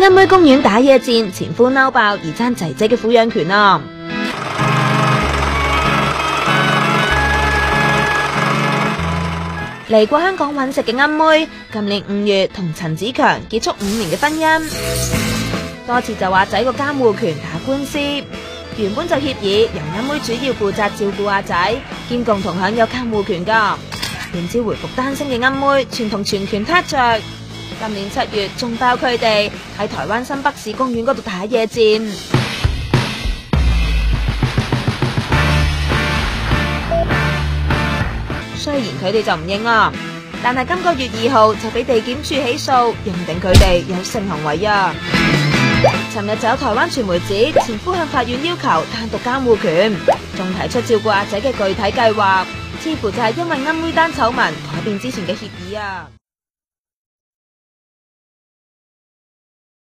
喺庵妹公園打野戰，前夫嬲爆而爭仔仔嘅撫養權啊！嚟過香港揾食嘅庵妹，今年5月同陳子強結束5年嘅婚姻，多次就話仔個監護權打官司。原本就協議由庵妹主要負責照顧阿仔，兼共同享有監護權噶。點知回復單身嘅庵妹，全同全權撻着。今年7月仲爆佢哋喺台灣新北市公園嗰度打野戰。雖然佢哋就唔認啊，但係今個月2號就俾地檢署起訴，認定佢哋有性行為啊。尋日就有台灣傳媒指前夫向法院要求單獨監護權，仲提出照顧阿仔嘅具體計劃，似乎就係因為庵妹單醜聞改變之前嘅協議啊。